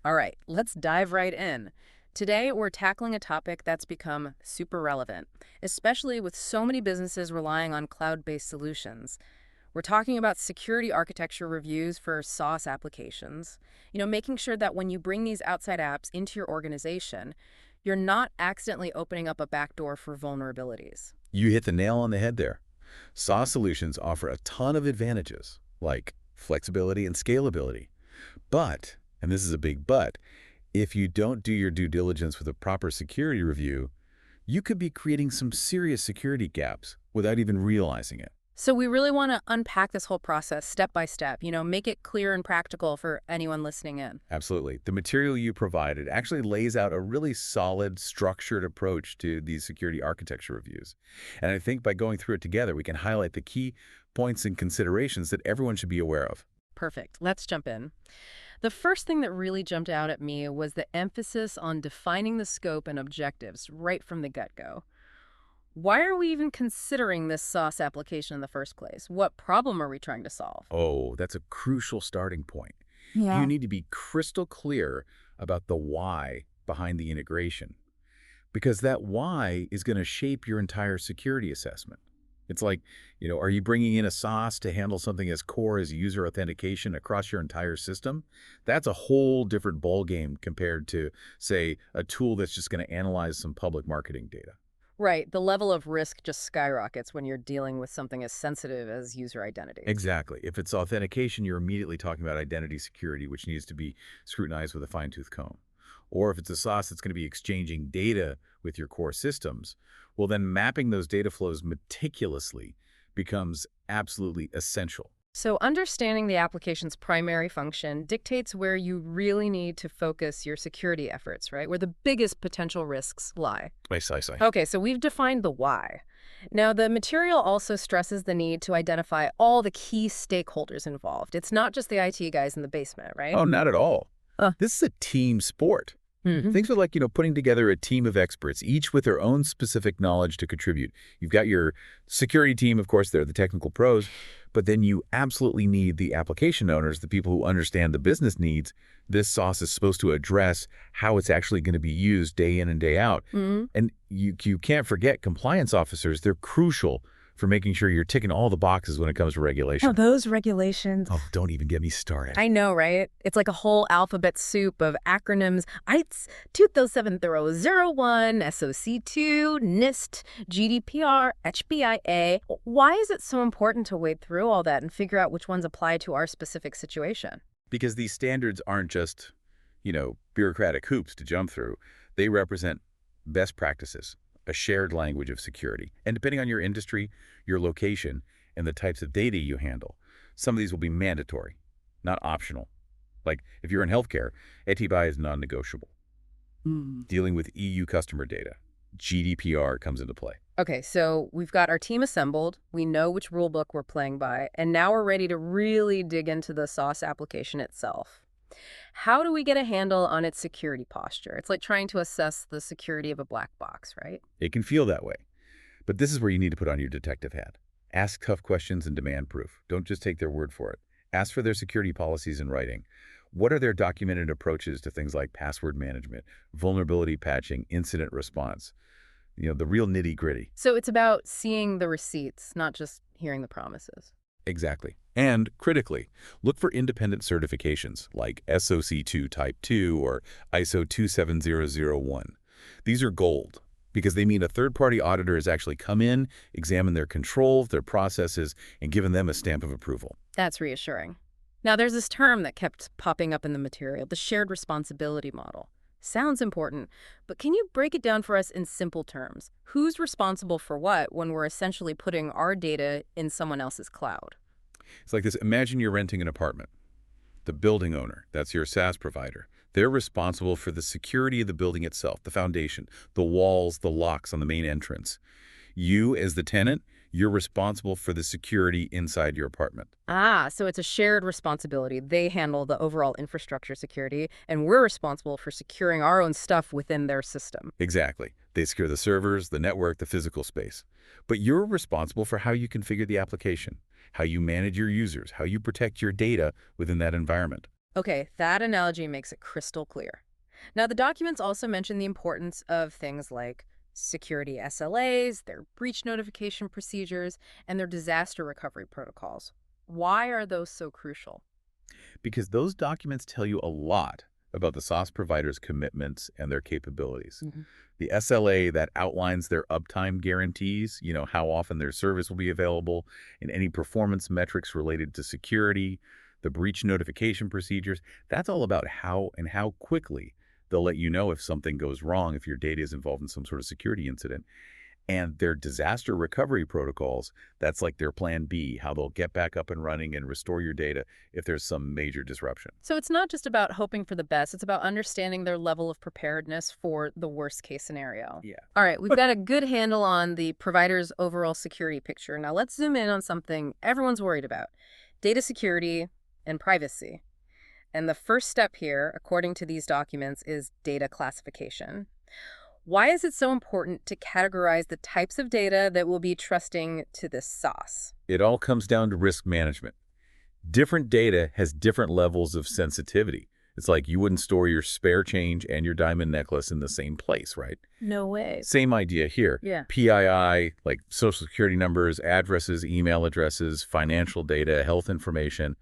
All right, let's dive right in. Today, we're tackling a topic that's become super relevant, especially with so many businesses relying on cloud-based solutions. We're talking about security architecture reviews for SaaS applications. Making sure that when you bring these outside apps into your organization, you're not accidentally opening up a backdoor for vulnerabilities. You hit the nail on the head there. SaaS solutions offer a ton of advantages, like flexibility and scalability. But, and this is a big but, if you don't do your due diligence with a proper security review, you could be creating some serious security gaps without even realizing it. So we really want to unpack this whole process step by step, make it clear and practical for anyone listening in. Absolutely. The material you provided actually lays out a really solid, structured approach to these security architecture reviews. And I think by going through it together, we can highlight the key points and considerations that everyone should be aware of. Perfect. Let's jump in. The first thing that really jumped out at me was the emphasis on defining the scope and objectives right from the get-go. Why are we even considering this SaaS application in the first place? What problem are we trying to solve? Oh, that's a crucial starting point. You Yeah. need to be crystal clear about the why behind the integration, because that why is going to shape your entire security assessment. It's like, are you bringing in a SaaS to handle something as core as user authentication across your entire system? That's a whole different ballgame compared to, say, a tool that's just going to analyze some public marketing data. Right. The level of risk just skyrockets when you're dealing with something as sensitive as user identity. Exactly. If it's authentication, you're immediately talking about identity security, which needs to be scrutinized with a fine-tooth comb. Or if it's a SaaS that's going to be exchanging data with your core systems, well, then mapping those data flows meticulously becomes absolutely essential. So understanding the application's primary function dictates where you really need to focus your security efforts, right? Where the biggest potential risks lie. Precisely. Okay, so we've defined the why. Now, the material also stresses the need to identify all the key stakeholders involved. It's not just the IT guys in the basement, right? Oh, not at all. Uh, This is a team sport. mhm. Things are like, putting together a team of experts, each with their own specific knowledge to contribute. You've got your security team, of course, they're the technical pros, but then you absolutely need the application owners, the people who understand the business needs. This sauce is supposed to address how it's actually going to be used day in and day out. Mhm. And you can't forget compliance officers. They're crucial for making sure you're ticking all the boxes when it comes to Oh, regulation. those regulations. Oh, don't even get me started. I know, right? It's like a whole alphabet soup of acronyms. ITS 207001, SOC2, NIST, GDPR, HBIA. Why is it so important to wade through all that and figure out which ones apply to our specific situation? Because these standards aren't just, bureaucratic hoops to jump through. They represent best practices, a shared language of security. And depending on your industry, your location, and the types of data you handle, some of these will be mandatory, not optional. Like if you're in healthcare, ETIBA is non-negotiable. Dealing with EU customer data, GDPR comes into play. Okay, so we've got our team assembled, we know which rule book we're playing by, and now we're ready to really dig into the sauce application itself. How do we get a handle on its security posture? It's like trying to assess the security of a black box, right? It can feel that way. But this is where you need to put on your detective hat. Ask tough questions and demand proof. Don't just take their word for it. Ask for their security policies in writing. What are their documented approaches to things like password management, vulnerability patching, incident response? The real nitty-gritty. So it's about seeing the receipts, not just hearing the promises. Exactly. And critically, look for independent certifications like SOC2 Type 2 or ISO 27001. These are gold because they mean a third-party auditor has actually come in, examined their controls, their processes, and given them a stamp of approval. That's reassuring. Now, there's this term that kept popping up in the material, the shared responsibility model. Sounds important, but can you break it down for us in simple terms? Who's responsible for what when we're essentially putting our data in someone else's cloud? It's like this. Imagine you're renting an apartment. The building owner, that's your SaaS provider, they're responsible for the security of the building itself, the foundation, the walls, the locks on the main entrance. You, as the tenant, you're responsible for the security inside your apartment. Ah, so it's a shared responsibility. They handle the overall infrastructure security, and we're responsible for securing our own stuff within their system. Exactly. They secure the servers, the network, the physical space. But you're responsible for how you configure the application, how you manage your users, how you protect your data within that environment. Okay, that analogy makes it crystal clear. Now, the documents also mention the importance of things like security SLAs, their breach notification procedures, and their disaster recovery protocols. Why are those so crucial? Because those documents tell you a lot about the SaaS provider's commitments and their capabilities. Mhm. The SLA that outlines their uptime guarantees, how often their service will be available, and any performance metrics related to security, the breach notification procedures, that's all about how quickly they'll let you know if something goes wrong, if your data is involved in some sort of security incident. And their disaster recovery protocols, that's like their plan B, how they'll get back up and running and restore your data if there's some major disruption. So it's not just about hoping for the best, it's about understanding their level of preparedness for the worst case scenario. Yeah. All right, we've got a good handle on the provider's overall security picture. Now let's zoom in on something everyone's worried about: data security and privacy. And the first step here, according to these documents, is data classification. Why is it so important to categorize the types of data that we'll be trusting to this sauce? It all comes down to risk management. Different data has different levels of sensitivity. It's like you wouldn't store your spare change and your diamond necklace in the same place, right? No way. Same idea here. Yeah. PII, like social security numbers, addresses, email addresses, financial data, health information,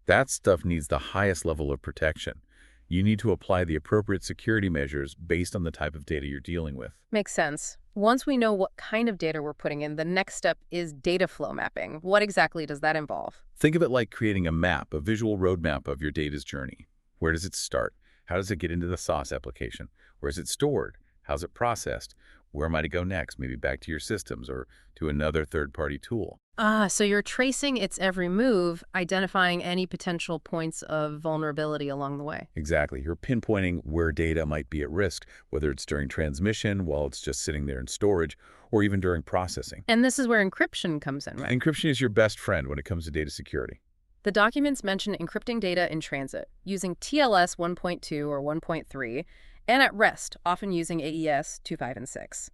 that stuff needs the highest level of protection. You need to apply the appropriate security measures based on the type of data you're dealing with. Makes sense. Once we know what kind of data we're putting in, the next step is data flow mapping. What exactly does that involve? Think of it like creating a map, a visual roadmap of your data's journey. Where does it start? How does it get into the SaaS application? Where is it stored? How's it processed? Where might it go next? Maybe back to your systems or to another third-party tool. So you're tracing its every move, identifying any potential points of vulnerability along the way. Exactly. You're pinpointing where data might be at risk, whether it's during transmission, while it's just sitting there in storage, or even during processing. And this is where encryption comes in, right? Encryption is your best friend when it comes to data security. The documents mention encrypting data in transit, using TLS 1.2 or 1.3, and at rest, often using AES 2.5 and 6.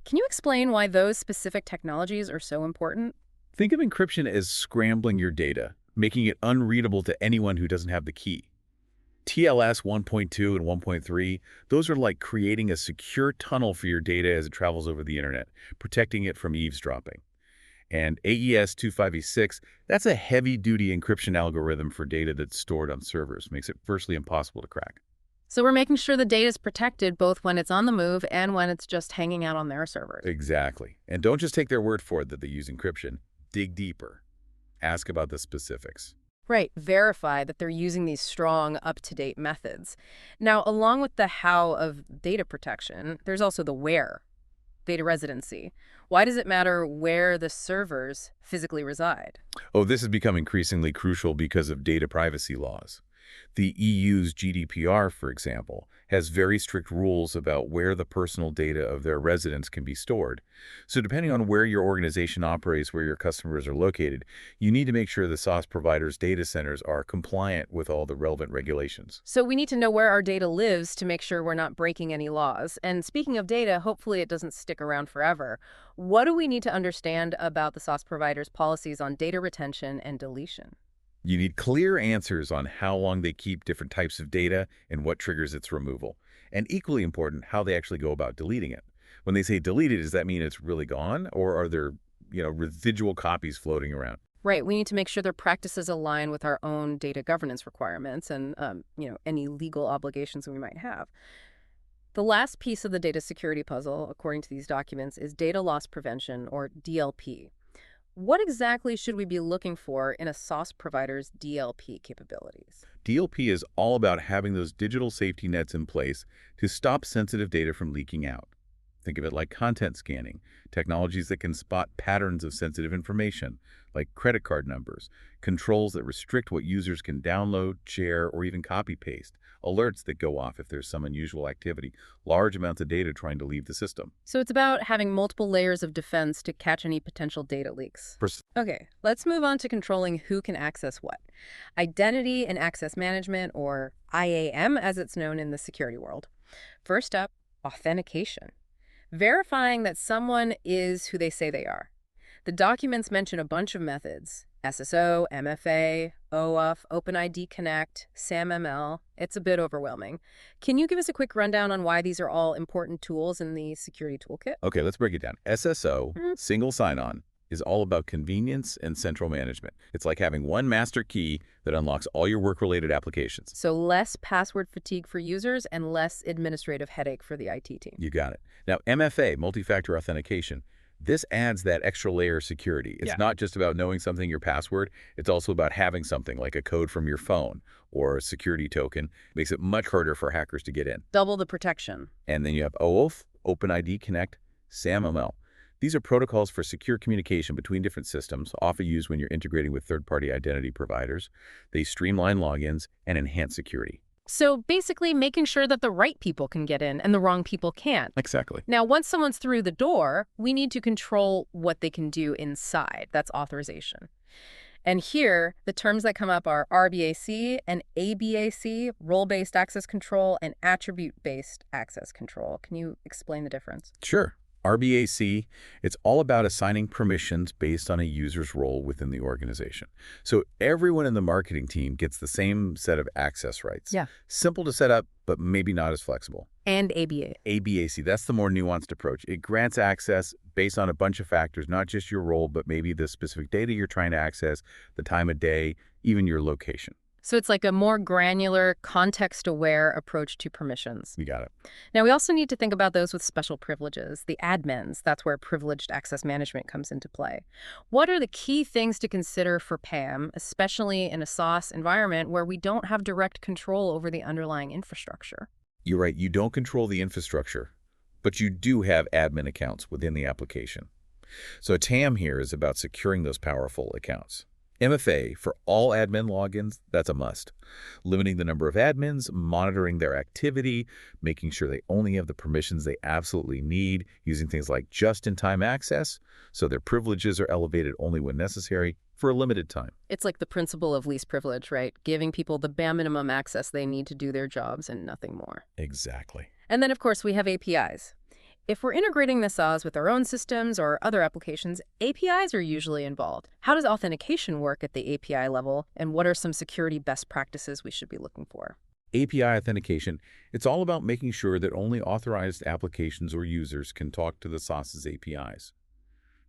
Can you explain why those specific technologies are so important? Think of encryption as scrambling your data, making it unreadable to anyone who doesn't have the key. TLS 1.2 and 1.3, those are like creating a secure tunnel for your data as it travels over the internet, protecting it from eavesdropping. And AES 256, that's a heavy-duty encryption algorithm for data that's stored on servers, makes it virtually impossible to crack. So we're making sure the data is protected both when it's on the move and when it's just hanging out on their servers. Exactly. And don't just take their word for it that they use encryption. Dig deeper. Ask about the specifics. Right, verify that they're using these strong, up-to-date methods. Now, along with the how of data protection, there's also the where, data residency. Why does it matter where the servers physically reside? Oh, this has become increasingly crucial because of data privacy laws. The EU's GDPR, for example, has very strict rules about where the personal data of their residents can be stored. So depending on where your organization operates, where your customers are located, you need to make sure the SaaS provider's data centers are compliant with all the relevant regulations. So we need to know where our data lives to make sure we're not breaking any laws. And speaking of data, hopefully it doesn't stick around forever. What do we need to understand about the SaaS provider's policies on data retention and deletion? You need clear answers on how long they keep different types of data and what triggers its removal. And equally important, how they actually go about deleting it. When they say delete it, does that mean it's really gone? Or are there, residual copies floating around? Right, we need to make sure their practices align with our own data governance requirements and, any legal obligations we might have. The last piece of the data security puzzle, according to these documents, is data loss prevention, or DLP. What exactly should we be looking for in a SaaS provider's DLP capabilities? DLP is all about having those digital safety nets in place to stop sensitive data from leaking out. Think of it like content scanning, technologies that can spot patterns of sensitive information, like credit card numbers, controls that restrict what users can download, share, or even copy-paste, alerts that go off if there's some unusual activity, large amounts of data trying to leave the system. So it's about having multiple layers of defense to catch any potential data leaks. Okay, let's move on to controlling who can access what. Identity and access management, or IAM as it's known in the security world. First up, authentication. Verifying that someone is who they say they are. The documents mention a bunch of methods: SSO, MFA, OAuth, OpenID Connect, SAMML. It's a bit overwhelming. Can you give us a quick rundown on why these are all important tools in the security toolkit? Okay, let's break it down. SSO, Mhm. single sign-on, is all about convenience and central management. It's like having one master key that unlocks all your work-related applications. So less password fatigue for users and less administrative headache for the IT team. You got it. Now, MFA, multi-factor authentication, this adds that extra layer of security. It's Yeah. not just about knowing something, your password. It's also about having something like a code from your phone or a security token. Makes it much harder for hackers to get in. Double the protection. And then you have OAuth, OpenID Connect, SAMML. These are protocols for secure communication between different systems, often used when you're integrating with third-party identity providers. They streamline logins and enhance security. So basically making sure that the right people can get in and the wrong people can't. Exactly. Now, once someone's through the door, we need to control what they can do inside. That's authorization. And here, the terms that come up are RBAC and ABAC, role-based access control, and attribute-based access control. Can you explain the difference? Sure. RBAC, it's all about assigning permissions based on a user's role within the organization. So everyone in the marketing team gets the same set of access rights. Yeah. Simple to set up, but maybe not as flexible. And ABA. ABAC, that's the more nuanced approach. It grants access based on a bunch of factors, not just your role, but maybe the specific data you're trying to access, the time of day, even your location. So it's like a more granular, context-aware approach to permissions. You got it. Now, we also need to think about those with special privileges, the admins. That's where privileged access management comes into play. What are the key things to consider for PAM, especially in a SaaS environment where we don't have direct control over the underlying infrastructure? You're right, you don't control the infrastructure, but you do have admin accounts within the application. So TAM here is about securing those powerful accounts. MFA, for all admin logins, that's a must. Limiting the number of admins, monitoring their activity, making sure they only have the permissions they absolutely need, using things like just-in-time access, so their privileges are elevated only when necessary for a limited time. It's like the principle of least privilege, right? Giving people the bare minimum access they need to do their jobs and nothing more. Exactly. And then, of course, we have APIs. If we're integrating the SaaS with our own systems or other applications, APIs are usually involved. How does authentication work at the API level, and what are some security best practices we should be looking for? API authentication, it's all about making sure that only authorized applications or users can talk to the SaaS's APIs.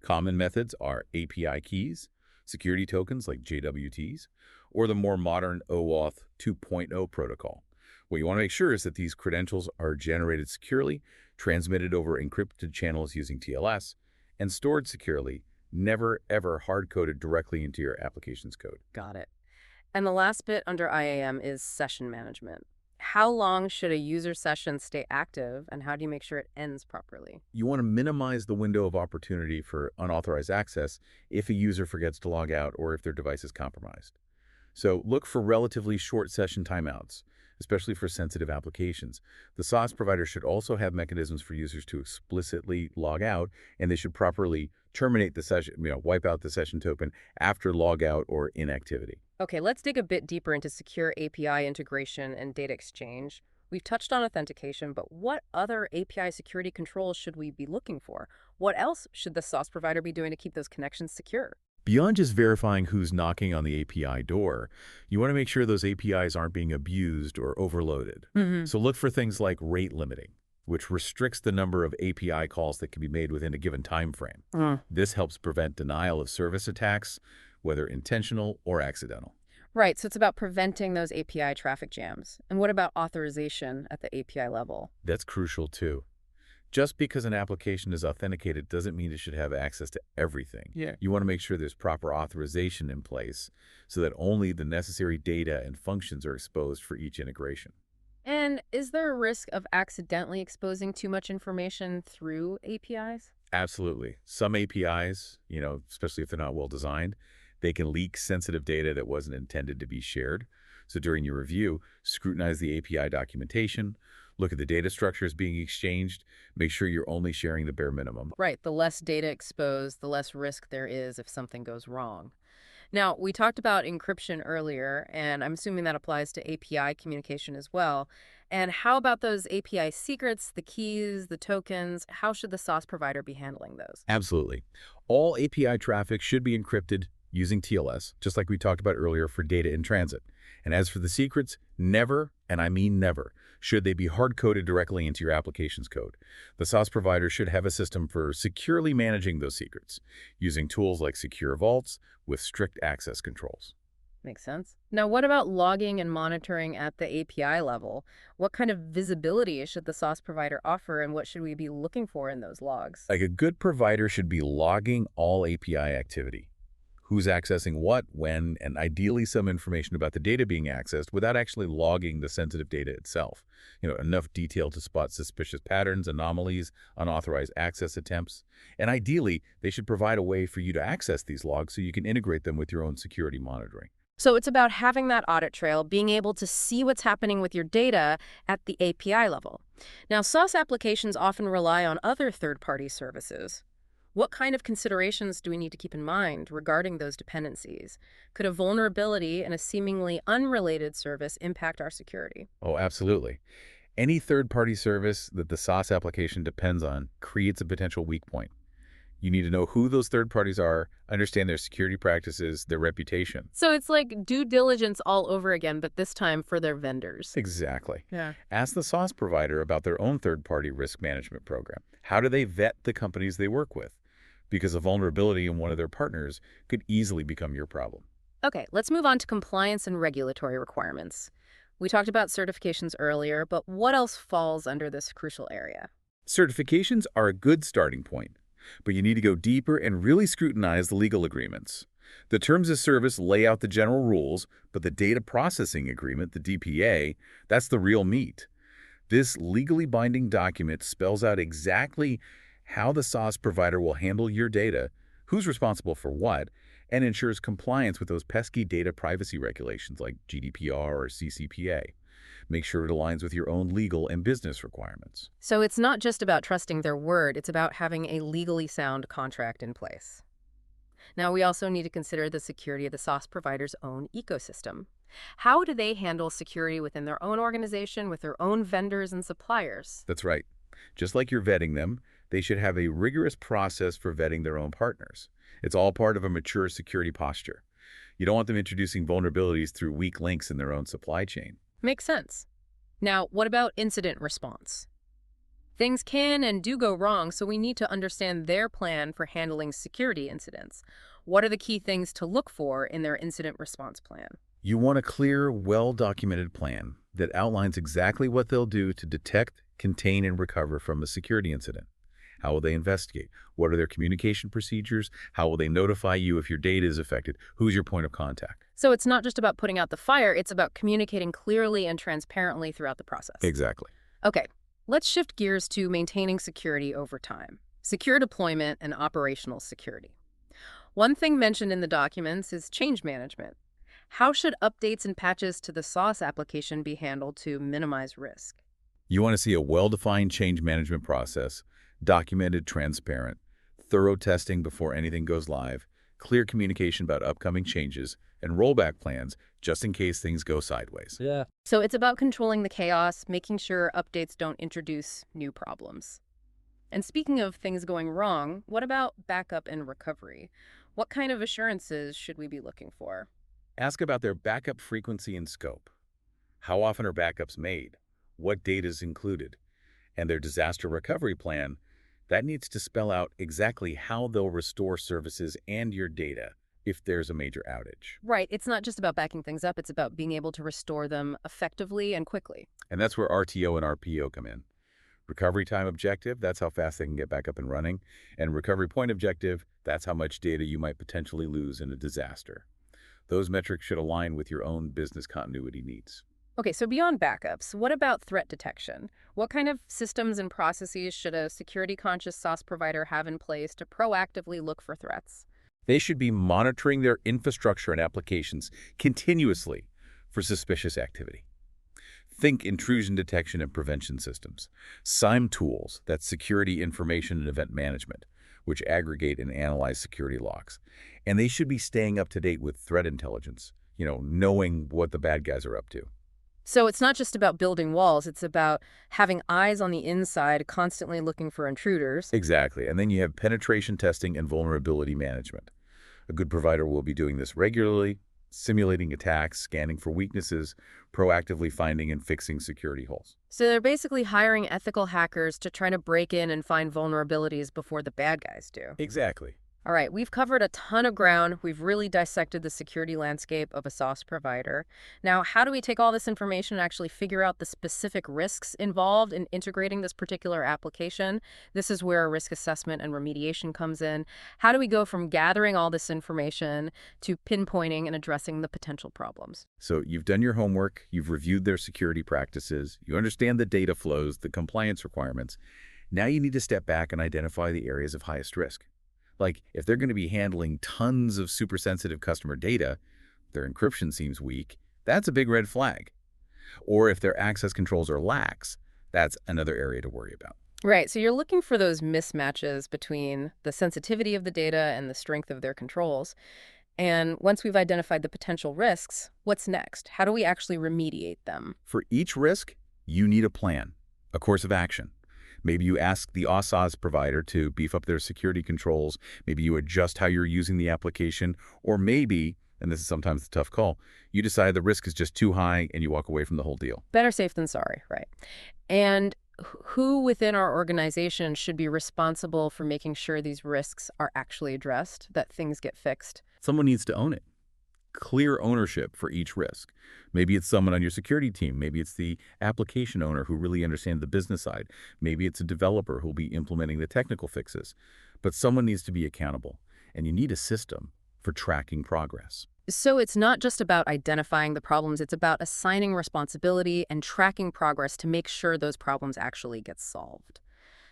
Common methods are API keys, security tokens like JWTs, or the more modern OAuth 2.0 protocol. What you want to make sure is that these credentials are generated securely, transmitted over encrypted channels using TLS, and stored securely, never ever hard-coded directly into your application's code. Got it. And the last bit under IAM is session management. How long should a user session stay active, and how do you make sure it ends properly? You want to minimize the window of opportunity for unauthorized access if a user forgets to log out or if their device is compromised. So look for relatively short session timeouts, especially for sensitive applications. The SaaS provider should also have mechanisms for users to explicitly log out, and they should properly terminate the session, wipe out the session token after logout or inactivity. Okay, let's dig a bit deeper into secure API integration and data exchange. We've touched on authentication, but what other API security controls should we be looking for? What else should the SaaS provider be doing to keep those connections secure? Beyond just verifying who's knocking on the API door, you want to make sure those APIs aren't being abused or overloaded. So look for things like rate limiting, which restricts the number of API calls that can be made within a given time frame. This helps prevent denial of service attacks, whether intentional or accidental. Right, so it's about preventing those API traffic jams. And what about authorization at the API level? That's crucial too. Just because an application is authenticated doesn't mean it should have access to everything. Yeah. You want to make sure there's proper authorization in place so that only the necessary data and functions are exposed for each integration. And is there a risk of accidentally exposing too much information through APIs? Absolutely. Some APIs, especially if they're not well designed, they can leak sensitive data that wasn't intended to be shared. So during your review, scrutinize the API documentation, look at the data structures being exchanged, make sure you're only sharing the bare minimum. Right, the less data exposed, the less risk there is if something goes wrong. Now, we talked about encryption earlier, and I'm assuming that applies to API communication as well. And how about those API secrets, the keys, the tokens? How should the SaaS provider be handling those? Absolutely. All API traffic should be encrypted using TLS, just like we talked about earlier for data in transit. And as for the secrets, never, and I mean never, should they be hard-coded directly into your application's code. The SaaS provider should have a system for securely managing those secrets, using tools like secure vaults with strict access controls. Makes sense. Now, what about logging and monitoring at the API level? What kind of visibility should the SaaS provider offer, and what should we be looking for in those logs? Like a good provider should be logging all API activity. Who's accessing what, when, and ideally some information about the data being accessed without actually logging the sensitive data itself. Enough detail to spot suspicious patterns, anomalies, unauthorized access attempts. And ideally, they should provide a way for you to access these logs so you can integrate them with your own security monitoring. So it's about having that audit trail, being able to see what's happening with your data at the API level. Now, SaaS applications often rely on other third-party services. What kind of considerations do we need to keep in mind regarding those dependencies? Could a vulnerability in a seemingly unrelated service impact our security? Oh, absolutely. Any third-party service that the SaaS application depends on creates a potential weak point. You need to know who those third parties are, understand their security practices, their reputation. So it's like due diligence all over again, but this time for their vendors. Exactly. Yeah. Ask the SaaS provider about their own third-party risk management program. How do they vet the companies they work with? Because a vulnerability in one of their partners could easily become your problem. Okay, let's move on to compliance and regulatory requirements. We talked about certifications earlier, but what else falls under this crucial area? Certifications are a good starting point, but you need to go deeper and really scrutinize the legal agreements. The terms of service lay out the general rules, but the data processing agreement, the DPA, that's the real meat. This legally binding document spells out exactly how the SaaS provider will handle your data, who's responsible for what, and ensures compliance with those pesky data privacy regulations like GDPR or CCPA. Make sure it aligns with your own legal and business requirements. So it's not just about trusting their word, it's about having a legally sound contract in place. Now, we also need to consider the security of the SaaS provider's own ecosystem. How do they handle security within their own organization, with their own vendors and suppliers? That's right. Just like you're vetting them, they should have a rigorous process for vetting their own partners. It's all part of a mature security posture. You don't want them introducing vulnerabilities through weak links in their own supply chain. Makes sense. Now, what about incident response? Things can and do go wrong, so we need to understand their plan for handling security incidents. What are the key things to look for in their incident response plan? You want a clear, well-documented plan that outlines exactly what they'll do to detect, contain, and recover from a security incident. How will they investigate? What are their communication procedures? How will they notify you if your data is affected? Who's your point of contact? So it's not just about putting out the fire, it's about communicating clearly and transparently throughout the process. Exactly. Okay, let's shift gears to maintaining security over time. Secure deployment and operational security. One thing mentioned in the documents is change management. How should updates and patches to the SaaS application be handled to minimize risk? You want to see a well-defined change management process, documented, transparent, thorough testing before anything goes live, clear communication about upcoming changes, and rollback plans just in case things go sideways. Yeah. So it's about controlling the chaos, making sure updates don't introduce new problems. And speaking of things going wrong, what about backup and recovery? What kind of assurances should we be looking for? Ask about their backup frequency and scope. How often are backups made? What data is included? And their disaster recovery plan, that needs to spell out exactly how they'll restore services and your data if there's a major outage. Right, it's not just about backing things up, it's about being able to restore them effectively and quickly. And that's where RTO and RPO come in. Recovery time objective, that's how fast they can get back up and running. And recovery point objective, that's how much data you might potentially lose in a disaster. Those metrics should align with your own business continuity needs. Okay, so beyond backups, what about threat detection? What kind of systems and processes should a security-conscious SaaS provider have in place to proactively look for threats? They should be monitoring their infrastructure and applications continuously for suspicious activity. Think intrusion detection and prevention systems. SIEM tools, that's security information and event management, which aggregate and analyze security logs. And they should be staying up to date with threat intelligence, knowing what the bad guys are up to. So it's not just about building walls, it's about having eyes on the inside, constantly looking for intruders. Exactly. And then you have penetration testing and vulnerability management. A good provider will be doing this regularly, simulating attacks, scanning for weaknesses, proactively finding and fixing security holes. So they're basically hiring ethical hackers to try to break in and find vulnerabilities before the bad guys do. Exactly. All right, we've covered a ton of ground. We've really dissected the security landscape of a SaaS provider. Now, how do we take all this information and actually figure out the specific risks involved in integrating this particular application? This is where risk assessment and remediation comes in. How do we go from gathering all this information to pinpointing and addressing the potential problems? So you've done your homework, you've reviewed their security practices, you understand the data flows, the compliance requirements. Now you need to step back and identify the areas of highest risk. Like, if they're going to be handling tons of super sensitive customer data, their encryption seems weak, that's a big red flag. Or if their access controls are lax, that's another area to worry about. Right, so you're looking for those mismatches between the sensitivity of the data and the strength of their controls. And once we've identified the potential risks, what's next? How do we actually remediate them? For each risk, you need a plan, a course of action. Maybe you ask the SaaS provider to beef up their security controls. Maybe you adjust how you're using the application. Or maybe, and this is sometimes the tough call, you decide the risk is just too high and you walk away from the whole deal. Better safe than sorry, right? And who within our organization should be responsible for making sure these risks are actually addressed, that things get fixed? Someone needs to own it. Clear ownership for each risk. Maybe it's someone on your security team. Maybe it's the application owner who really understands the business side. Maybe it's a developer who'll be implementing the technical fixes. But someone needs to be accountable, and you need a system for tracking progress. So it's not just about identifying the problems, it's about assigning responsibility and tracking progress to make sure those problems actually get solved.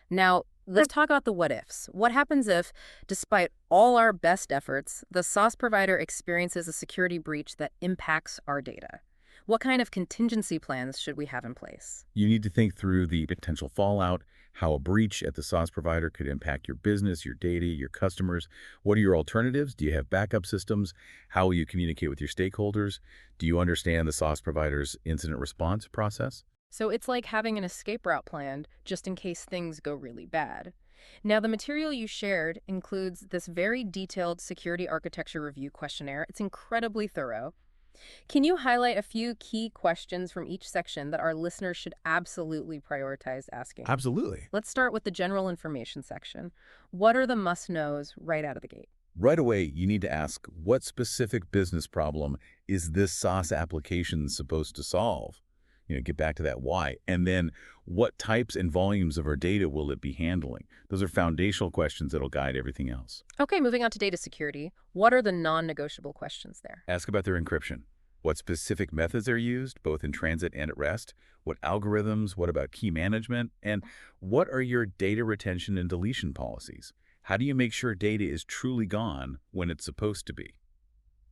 Now, let's talk about the what ifs. What happens if, despite all our best efforts, the SaaS provider experiences a security breach that impacts our data? What kind of contingency plans should we have in place? You need to think through the potential fallout, how a breach at the SaaS provider could impact your business, your data, your customers. What are your alternatives? Do you have backup systems? How will you communicate with your stakeholders? Do you understand the SaaS provider's incident response process? So it's like having an escape route planned just in case things go really bad. Now, the material you shared includes this very detailed security architecture review questionnaire. It's incredibly thorough. Can you highlight a few key questions from each section that our listeners should absolutely prioritize asking? Absolutely. Let's start with the general information section. What are the must-knows right out of the gate? Right away, you need to ask, what specific business problem is this SaaS application supposed to solve? Get back to that why. And then what types and volumes of our data will it be handling? Those are foundational questions that'll guide everything else. Okay, moving on to data security. What are the non-negotiable questions there? Ask about their encryption. What specific methods are used, both in transit and at rest? What algorithms? What about key management? And what are your data retention and deletion policies? How do you make sure data is truly gone when it's supposed to be?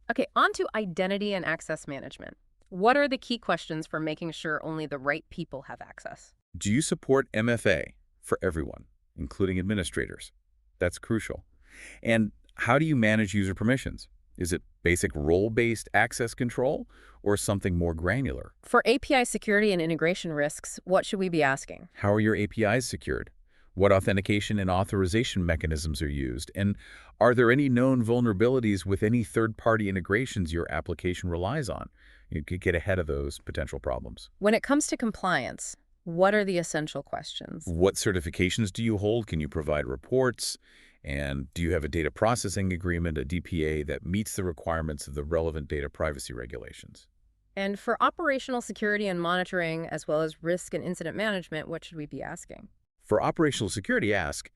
Okay, on to identity and access management. What are the key questions for making sure only the right people have access? Do you support MFA for everyone, including administrators? That's crucial. And how do you manage user permissions? Is it basic role-based access control or something more granular? For API security and integration risks, what should we be asking? How are your APIs secured? What authentication and authorization mechanisms are used? And are there any known vulnerabilities with any third-party integrations your application relies on? You could get ahead of those potential problems. When it comes to compliance, what are the essential questions? What certifications do you hold? Can you provide reports? And do you have a data processing agreement, a DPA, that meets the requirements of the relevant data privacy regulations? And for operational security and monitoring, as well as risk and incident management, what should we be asking? For operational security, ask,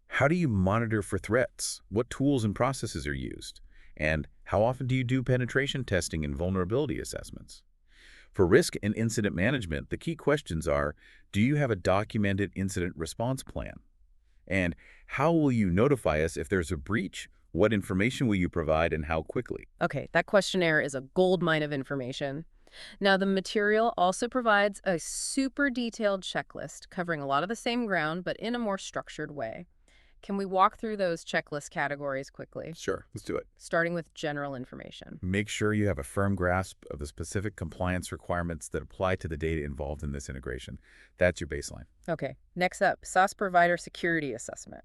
how do you monitor for threats? What tools and processes are used? And how often do you do penetration testing and vulnerability assessments? For risk and incident management, the key questions are, do you have a documented incident response plan? And how will you notify us if there's a breach? What information will you provide and how quickly? Okay, that questionnaire is a goldmine of information. Now, the material also provides a super detailed checklist covering a lot of the same ground, but in a more structured way. Can we walk through those checklist categories quickly? Sure, let's do it. Starting with general information. Make sure you have a firm grasp of the specific compliance requirements that apply to the data involved in this integration. That's your baseline. Okay, next up, SaaS provider security assessment.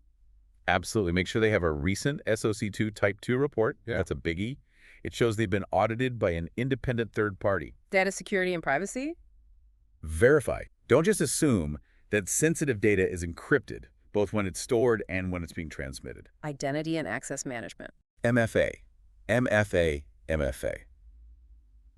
Absolutely. Make sure they have a recent SOC2 Type 2 report. Yeah. That's a biggie. It shows they've been audited by an independent third party. Data security and privacy? Verify. Don't just assume that sensitive data is encrypted, both when it's stored and when it's being transmitted. Identity and access management. MFA. MFA. MFA.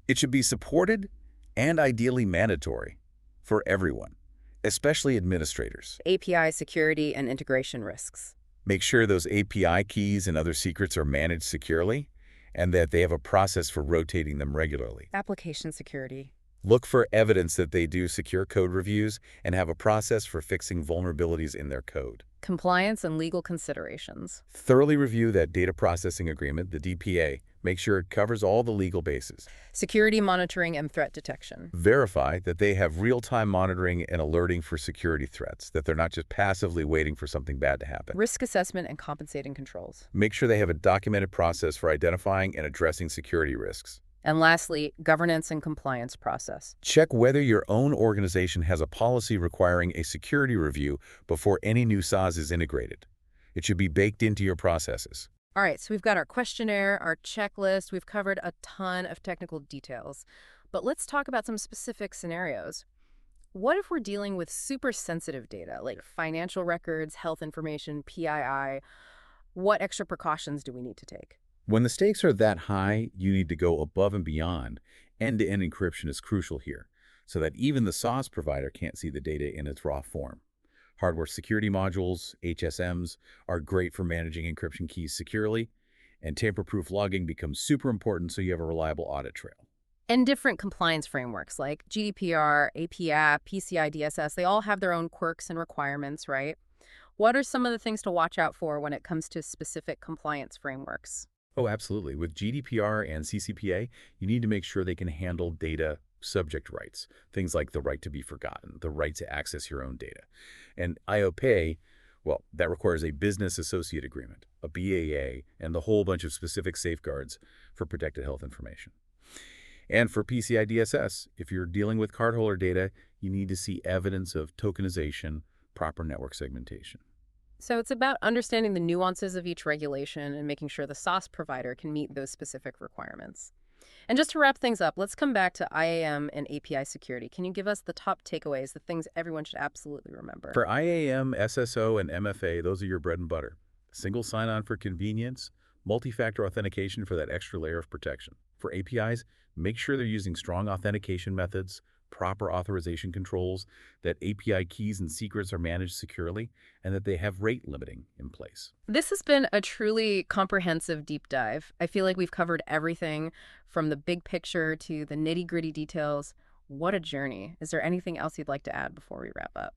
It should be supported and ideally mandatory for everyone, especially administrators. API security and integration risks. Make sure those API keys and other secrets are managed securely and that they have a process for rotating them regularly. Application security. Look for evidence that they do secure code reviews and have a process for fixing vulnerabilities in their code. Compliance and legal considerations. Thoroughly review that data processing agreement, the DPA. Make sure it covers all the legal bases. Security monitoring and threat detection. Verify that they have real-time monitoring and alerting for security threats, that they're not just passively waiting for something bad to happen. Risk assessment and compensating controls. Make sure they have a documented process for identifying and addressing security risks. And lastly, governance and compliance process. Check whether your own organization has a policy requiring a security review before any new SaaS is integrated. It should be baked into your processes. All right, so we've got our questionnaire, our checklist. We've covered a ton of technical details. But let's talk about some specific scenarios. What if we're dealing with super sensitive data, like financial records, health information, PII? What extra precautions do we need to take? When the stakes are that high, you need to go above and beyond. End-to-end encryption is crucial here, so that even the SaaS provider can't see the data in its raw form. Hardware security modules, HSMs, are great for managing encryption keys securely, and tamper-proof logging becomes super important so you have a reliable audit trail. And different compliance frameworks like GDPR, API, PCI DSS, they all have their own quirks and requirements, right? What are some of the things to watch out for when it comes to specific compliance frameworks? Oh, absolutely. With GDPR and CCPA, you need to make sure they can handle data subject rights, things like the right to be forgotten, the right to access your own data. And IOPA, well, that requires a business associate agreement, a BAA, and the whole bunch of specific safeguards for protected health information. And for PCI DSS, if you're dealing with cardholder data, you need to see evidence of tokenization, proper network segmentation. So it's about understanding the nuances of each regulation and making sure the SaaS provider can meet those specific requirements. And just to wrap things up, let's come back to IAM and API security. Can you give us the top takeaways, the things everyone should absolutely remember? For IAM, SSO, and MFA, those are your bread and butter. Single sign-on for convenience, multi-factor authentication for that extra layer of protection. For APIs, make sure they're using strong authentication methods, proper authorization controls, that API keys and secrets are managed securely, and that they have rate limiting in place. This has been a truly comprehensive deep dive. I feel like we've covered everything from the big picture to the nitty-gritty details. What a journey. Is there anything else you'd like to add before we wrap up?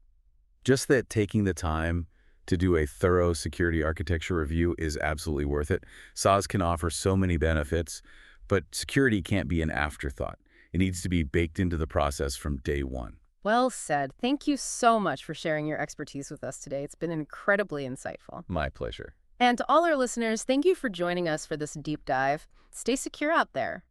Just that taking the time to do a thorough security architecture review is absolutely worth it. SaaS can offer so many benefits, but security can't be an afterthought. It needs to be baked into the process from day one. Well said. Thank you so much for sharing your expertise with us today. It's been incredibly insightful. My pleasure. And to all our listeners, thank you for joining us for this deep dive. Stay secure out there.